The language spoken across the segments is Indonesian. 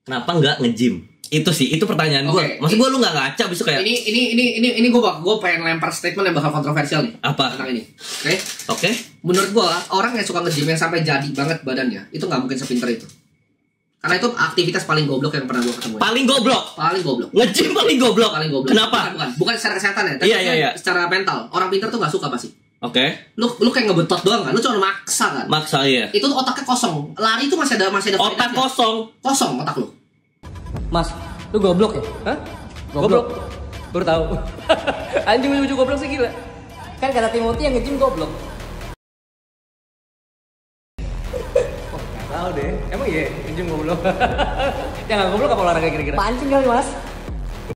kenapa nggak nge-gym? Itu sih, itu pertanyaan gue. Maksud gue lu nggak ngaca besok kayak ini gue pengen lempar statement yang bakal kontroversial nih. Apa? Tentang ini. Oke. Oke. Menurut gue orang yang suka nge-gym yang sampai jadi banget badannya itu nggak mungkin sepinter itu. Karena itu aktivitas paling goblok yang pernah gue ketemu. Paling goblok. Nge-gym paling goblok. Kenapa? Bukan secara kesehatan ya, tapi iya. secara mental. Orang pinter tuh nggak suka pasti. Oke. Lu kayak ngebetot doang kan? Lu cuma maksa kan? Maksa iya. Itu otaknya kosong. Lari itu masih ada otak kosong. Kosong otak lu. Mas, lu goblok ya? Hah? Goblok? Baru tahu. Anjing lucu goblok sih gila. Kan kata Timothy yang nge-gym goblok. Oh, gak tahu deh. Emang iya nge-gym goblok? Yang gak goblok apa olahraga kira-kira? Pancing kali mas.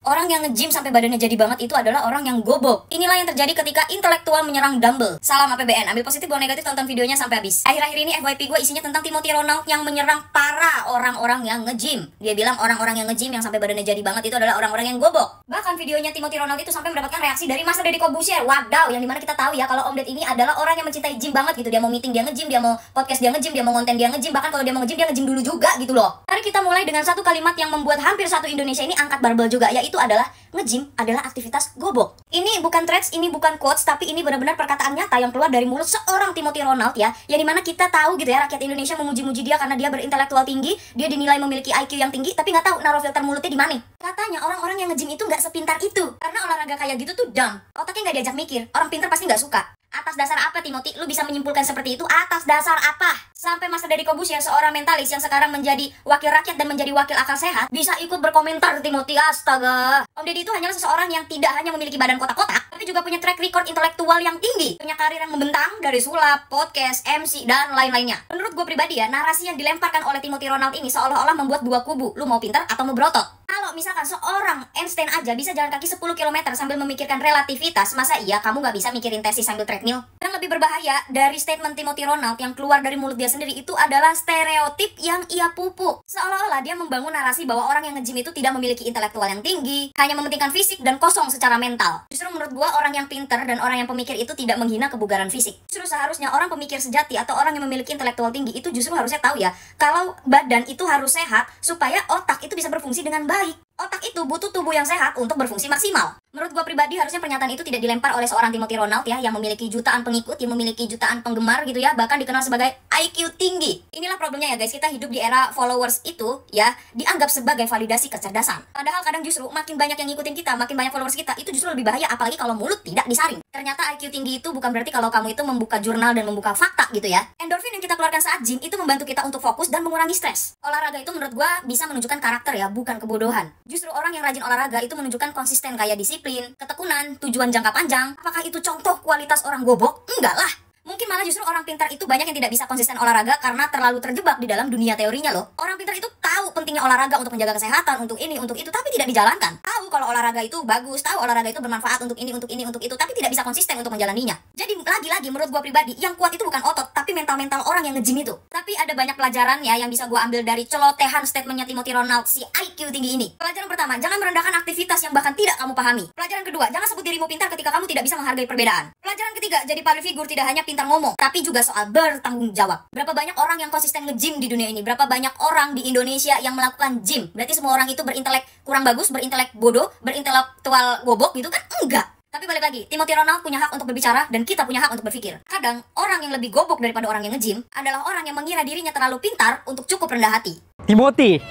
Orang yang nge-gym sampai badannya jadi banget itu adalah orang yang gobok. Inilah yang terjadi ketika intelektual menyerang dumbbell. Salam APBN, ambil positif bawa negatif, tonton videonya sampai habis. Akhir-akhir ini FYP gue isinya tentang Timothy Ronald yang menyerang para orang-orang yang nge-gym. Dia bilang orang-orang yang nge-gym yang sampai badannya jadi banget itu adalah orang-orang yang gobok. Bahkan videonya Timothy Ronald itu sampai mendapatkan reaksi dari Mas Deddy Corbuzier. Wadaw, yang dimana kita tahu ya kalau Om Ded ini adalah orang yang mencintai gym banget gitu. Dia mau meeting dia nge-gym, dia mau podcast dia nge-gym, dia mau konten dia nge-gym. Bahkan kalau dia mau nge-gym dia nge-gym dulu juga gitu loh. Mari kita mulai dengan satu kalimat yang membuat hampir satu Indonesia ini angkat barbel juga, yaitu adalah nge-gym adalah aktivitas gobok. Ini bukan threads, ini bukan quotes, tapi ini benar-benar perkataan nyata yang keluar dari mulut seorang Timothy Ronald ya. Yang dimana kita tahu gitu ya, rakyat Indonesia memuji-muji dia karena dia berintelektual tinggi, dia dinilai memiliki IQ yang tinggi, tapi nggak tahu naruh filter mulutnya di mana. Katanya orang-orang yang nge-gym itu nggak sepintar itu, karena olahraga kayak gitu tuh dumb. Otaknya nggak diajak mikir, orang pintar pasti nggak suka. Atas dasar apa Timothy lu bisa menyimpulkan seperti itu? Atas dasar apa? Sampai Mas Deddy Corbuzier, seorang mentalis yang sekarang menjadi wakil rakyat dan menjadi wakil akal sehat, bisa ikut berkomentar Timothy. Astaga. Om Deddy itu hanyalah seseorang yang tidak hanya memiliki badan kotak-kotak, tapi juga punya track record intelektual yang tinggi, punya karir yang membentang dari sulap, podcast, MC, dan lain-lainnya. Menurut gue pribadi ya, narasi yang dilemparkan oleh Timothy Ronald ini seolah-olah membuat dua kubu. Lu mau pintar atau mau berotot? Kalau misalkan seorang Einstein aja bisa jalan kaki 10 km sambil memikirkan relativitas, masa iya kamu nggak bisa mikirin tesis sambil treadmill? Dan lebih berbahaya dari statement Timothy Ronald yang keluar dari mulut dia sendiri itu adalah stereotip yang ia pupuk. Seolah-olah dia membangun narasi bahwa orang yang nge-gym itu tidak memiliki intelektual yang tinggi, hanya mementingkan fisik dan kosong secara mental. Justru menurut gua orang yang pinter dan orang yang pemikir itu tidak menghina kebugaran fisik. Justru seharusnya orang pemikir sejati atau orang yang memiliki intelektual tinggi itu justru harusnya tahu ya, kalau badan itu harus sehat supaya otak itu bisa berfungsi dengan baik. Otak itu butuh tubuh yang sehat untuk berfungsi maksimal. Menurut gua pribadi harusnya pernyataan itu tidak dilempar oleh seorang Timothy Ronald ya, yang memiliki jutaan pengikut, yang memiliki jutaan penggemar gitu ya, bahkan dikenal sebagai IQ tinggi. Inilah problemnya ya guys, kita hidup di era followers itu ya dianggap sebagai validasi kecerdasan. Padahal kadang justru makin banyak yang ngikutin kita, makin banyak followers kita, itu justru lebih bahaya, apalagi kalau mulut tidak disaring. Ternyata IQ tinggi itu bukan berarti kalau kamu itu membuka jurnal dan membuka fakta gitu ya. Endorfin yang kita keluarkan saat gym itu membantu kita untuk fokus dan mengurangi stres. Olahraga itu menurut gua bisa menunjukkan karakter ya, bukan kebodohan. Justru orang yang rajin olahraga itu menunjukkan konsisten kayak disiplin, ketekunan, tujuan jangka panjang. Apakah itu contoh kualitas orang gobok? Enggak lah. Mungkin malah justru orang pintar itu banyak yang tidak bisa konsisten olahraga karena terlalu terjebak di dalam dunia teorinya loh. Orang pintar itu tahu pentingnya olahraga untuk menjaga kesehatan, untuk ini, untuk itu, tapi tidak dijalankan. Tahu kalau olahraga itu bagus, tahu olahraga itu bermanfaat untuk ini, untuk itu, tapi tidak bisa konsisten untuk menjalaninya. Jadi lagi-lagi menurut gua pribadi, yang kuat itu bukan otot, tapi mental-mental orang yang nge-gym itu. Tapi ada banyak pelajaran ya yang bisa gua ambil dari celotehan statementnya Timothy Ronald si IQ tinggi ini. Pelajaran pertama, jangan merendahkan aktivitas yang bahkan tidak kamu pahami. Pelajaran kedua, jangan sebut dirimu pintar ketika kamu tidak bisa menghargai perbedaan. Pelajaran ketiga, jadi public figure tidak hanya pintar ngomong, tapi juga soal bertanggung jawab. Berapa banyak orang yang konsisten nge-gym di dunia ini? Berapa banyak orang di Indonesia yang melakukan gym? Berarti semua orang itu berintelek kurang bagus, berintelek bodoh, berintelektual gobok gitu kan? Enggak. Tapi balik lagi, Timothy Ronald punya hak untuk berbicara dan kita punya hak untuk berpikir. Kadang orang yang lebih gobok daripada orang yang nge-gym adalah orang yang mengira dirinya terlalu pintar untuk cukup rendah hati. Timothy,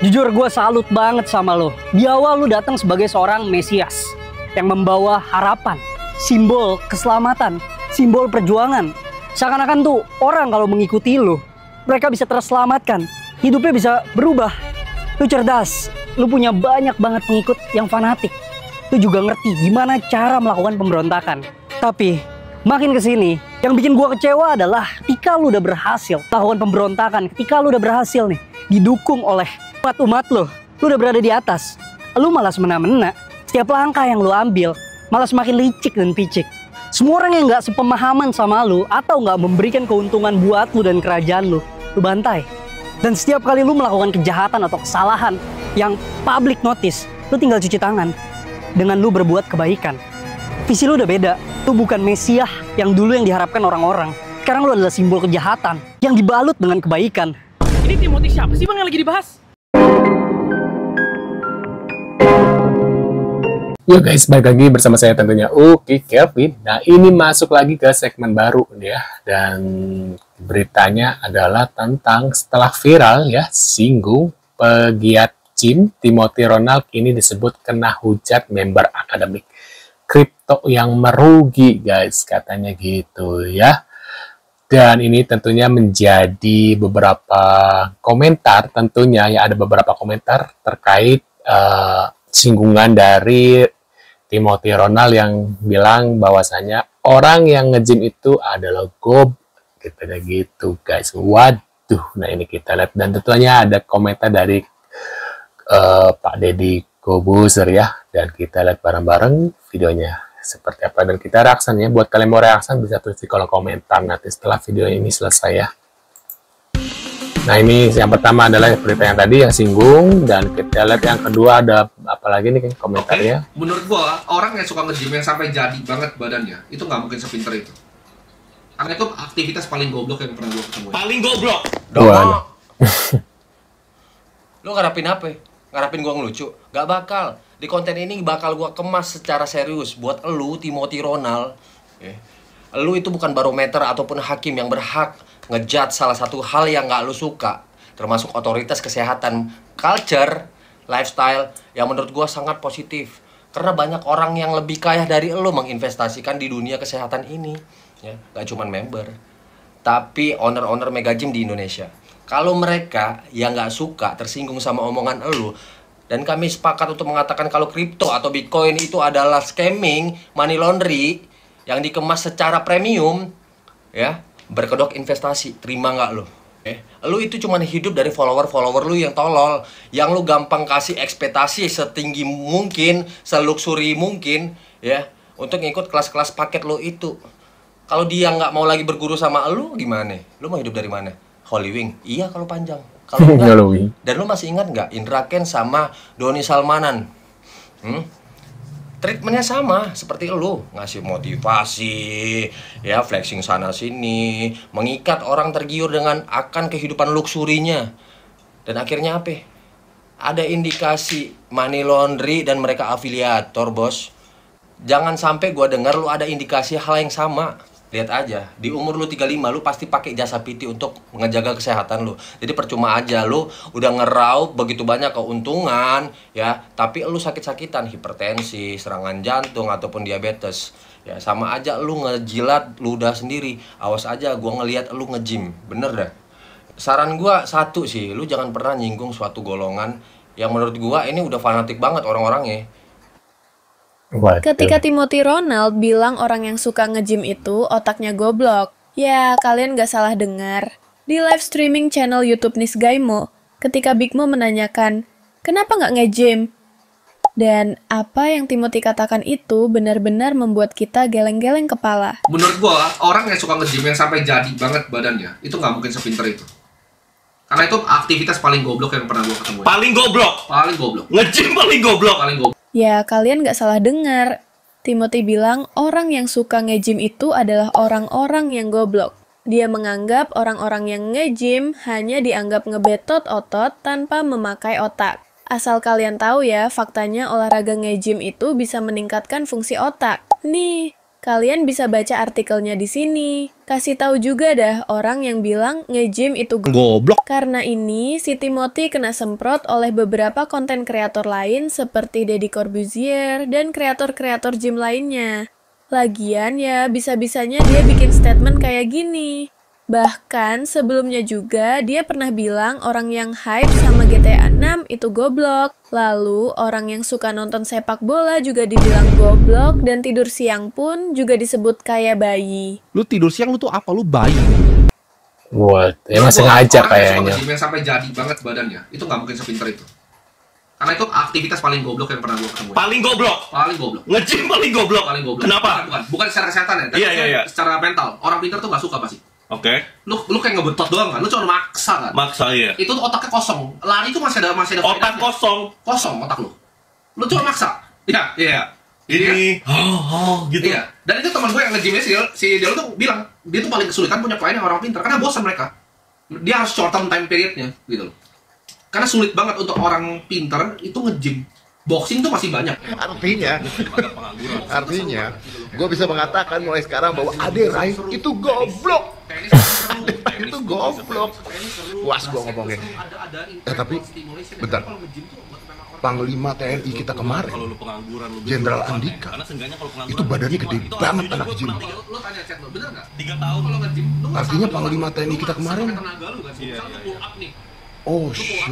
jujur gue salut banget sama lo. Di awal lo datang sebagai seorang Mesias yang membawa harapan, simbol keselamatan, simbol perjuangan. Seakan-akan tuh orang kalau mengikuti lo, mereka bisa terselamatkan, hidupnya bisa berubah. Lu cerdas, lu punya banyak banget pengikut yang fanatik. Lu juga ngerti gimana cara melakukan pemberontakan. Tapi makin kesini, yang bikin gua kecewa adalah ketika lu udah berhasil melakukan pemberontakan, ketika lu udah berhasil nih didukung oleh umat lu udah berada di atas, lu malah semena-mena. Setiap langkah yang lu ambil malah semakin licik dan picik. Semua orang yang nggak sepemahaman sama lu atau nggak memberikan keuntungan buat lu dan kerajaan lu bantai. Dan setiap kali lu melakukan kejahatan atau kesalahan yang public notice, lu tinggal cuci tangan dengan lu berbuat kebaikan. Visi lu udah beda. Lu bukan Mesias yang dulu yang diharapkan orang-orang. Sekarang lu adalah simbol kejahatan yang dibalut dengan kebaikan. Ini Timothy siapa sih bang yang lagi dibahas? Yo guys, balik lagi bersama saya tentunya Uki Kelvin. Nah, ini masuk lagi ke segmen baru ya. Dan beritanya adalah tentang setelah viral ya, singgung pegiat gym Timothy Ronald kini disebut kena hujat member akademik kripto yang merugi guys, katanya gitu ya. Dan ini tentunya menjadi beberapa komentar, tentunya ya ada beberapa komentar terkait singgungan dari Timothy Ronald yang bilang bahwasanya orang yang nge-gym itu adalah gitu guys. Waduh, nah ini kita lihat dan tentunya ada komentar dari Pak Deddy Kobuser ya, dan kita lihat bareng-bareng videonya seperti apa dan kita reaction ya. Buat kalian mau reaction bisa tulis di kolom komentar nanti setelah video ini selesai ya. Nah, ini yang pertama adalah berita yang tadi yang singgung, dan kita lihat yang kedua ada apa lagi nih komentarnya. Menurut gua orang yang suka nge-gym yang sampai jadi banget badannya itu nggak mungkin sepinter itu. Karena itu aktivitas paling goblok yang pernah gua ketemu. Paling goblok. Dong. Lu ngarapin apa? Ngarapin gua ngelucu? Gak bakal. Di konten ini bakal gua kemas secara serius buat elu Timothy Ronald. Lu itu bukan barometer ataupun hakim yang berhak ngejudge salah satu hal yang gak lu suka, termasuk otoritas kesehatan, culture, lifestyle yang menurut gua sangat positif. Karena banyak orang yang lebih kaya dari lu menginvestasikan di dunia kesehatan ini, ya, gak cuman member, tapi owner-owner mega gym di Indonesia. Kalau mereka yang gak suka tersinggung sama omongan elu, dan kami sepakat untuk mengatakan kalau kripto atau bitcoin itu adalah scamming, money laundry yang dikemas secara premium, ya, berkedok investasi, terima nggak lo? Lu itu cuma hidup dari follower lu yang tolol, yang lu gampang kasih ekspektasi setinggi mungkin, seluxury mungkin, ya, untuk ngikut kelas-kelas paket lu itu. Kalau dia nggak mau lagi berguru sama lu, gimana? Lu mau hidup dari mana? Holy Wing? Iya kalau panjang. Kalau enggak, dan lu masih ingat nggak Indra Ken sama Doni Salmanan? Treatmentnya sama seperti lu, ngasih motivasi, ya, flexing sana sini, mengikat orang tergiur dengan akan kehidupan luksurinya. Dan akhirnya apa? Ada indikasi money laundry dan mereka afiliator, bos. Jangan sampai gua dengar lu ada indikasi hal yang sama. Lihat aja, di umur lu 35 lu pasti pakai jasa PT untuk menjaga kesehatan lu. Jadi percuma aja lu udah ngeraup begitu banyak keuntungan, ya, tapi lu sakit-sakitan, hipertensi, serangan jantung ataupun diabetes. Ya sama aja lu ngejilat ludah sendiri. Awas aja gua ngelihat lu nge-gym. Bener dah. Saran gua satu sih, lu jangan pernah nyinggung suatu golongan yang menurut gua ini udah fanatik banget orang-orangnya. Ketika Timothy Ronald bilang orang yang suka nge-gym itu otaknya goblok, ya kalian gak salah dengar. Di live streaming channel YouTube Nisgaimo, ketika Big Mo menanyakan, kenapa gak nge-gym? Dan apa yang Timothy katakan itu benar-benar membuat kita geleng-geleng kepala. Menurut gua orang yang suka nge-gym yang sampai jadi banget badannya itu nggak mungkin sepinter itu. Karena itu aktivitas paling goblok yang pernah gua ketemu. Paling goblok. Paling goblok. Nge-gym paling goblok. Paling goblok. Ya, kalian gak salah dengar. Timothy bilang orang yang suka nge-gym itu adalah orang-orang yang goblok. Dia menganggap orang-orang yang nge-gym hanya dianggap ngebetot otot tanpa memakai otak. Asal kalian tahu ya, faktanya olahraga nge-gym itu bisa meningkatkan fungsi otak. Nih, kalian bisa baca artikelnya di sini. Kasih tahu juga dah orang yang bilang nge-gym itu goblok. Karena ini, si Timothy kena semprot oleh beberapa konten kreator lain seperti Deddy Corbuzier dan kreator-kreator gym lainnya. Lagian ya, bisa-bisanya dia bikin statement kayak gini. Bahkan sebelumnya juga dia pernah bilang orang yang hype sama GTA 6 itu goblok. Lalu orang yang suka nonton sepak bola juga dibilang goblok, dan tidur siang pun juga disebut kayak bayi. Lu tidur siang lu tuh apa? Lu bayi? Buat, emang sengaja kayaknya. Orang yang sampai jadi banget badannya itu nggak mungkin sepinter itu. Karena itu aktivitas paling goblok yang pernah gue ketemu. Paling goblok. Paling goblok. Nge-gym paling goblok. Paling goblok. Kenapa? Bukan secara kesehatan ya, tapi Iya. secara mental. Orang pintar tuh nggak suka pasti. Oke. Lu kayak ngebetot doang kan? Lu cuma maksa kan? Maksa ya. Itu tuh otaknya kosong. Lari itu masih ada Otak faedahnya. kosong. Kosong otak lu. Lu cuma maksa. Iya. Ini gitu. Iya. Dan itu teman gue yang nge-gymnya si Del tuh bilang dia tuh paling kesulitan punya klien yang orang pintar karena bosan mereka. Dia harus short term time periodnya gitu loh. Karena sulit banget untuk orang pintar itu nge-gym. Boxing tuh masih banyak. Artinya, gue bisa mengatakan mulai sekarang bahwa Ade Rai itu goblok. Ade Rai itu goblok. Puas gue ngomongnya. Tapi, bentar. Panglima TNI kita kemarin, Jenderal Andika, itu badannya gede banget anak gym. Artinya Panglima TNI kita kemarin, oh shit.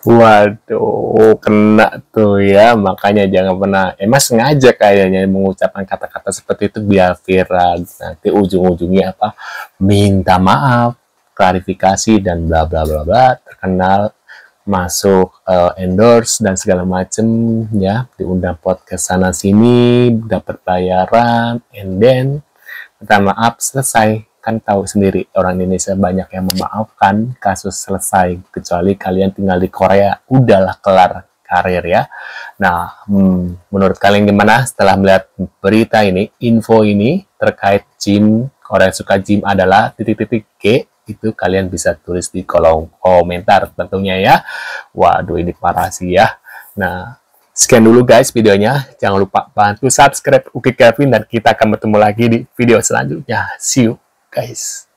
Waduh, kena tuh ya. Makanya jangan pernah, Mas sengaja kayaknya mengucapkan kata-kata seperti itu biar viral. Nanti ujung-ujungnya apa? Minta maaf, klarifikasi dan bla bla bla bla, terkenal, masuk endorse dan segala macem ya, diundang podcast sana sini, dapat bayaran, and then minta maaf, selesai. Kan tahu sendiri orang Indonesia banyak yang memaafkan, kasus selesai, kecuali kalian tinggal di Korea, udahlah kelar karir ya. Nah, menurut kalian gimana setelah melihat berita ini, info ini terkait gym, Korea suka gym adalah titik-titik G, itu kalian bisa tulis di kolom komentar tentunya ya. Waduh, ini parah sih ya. Nah, sekian dulu guys videonya. Jangan lupa bantu subscribe Uki Kevin dan kita akan bertemu lagi di video selanjutnya. See you guys.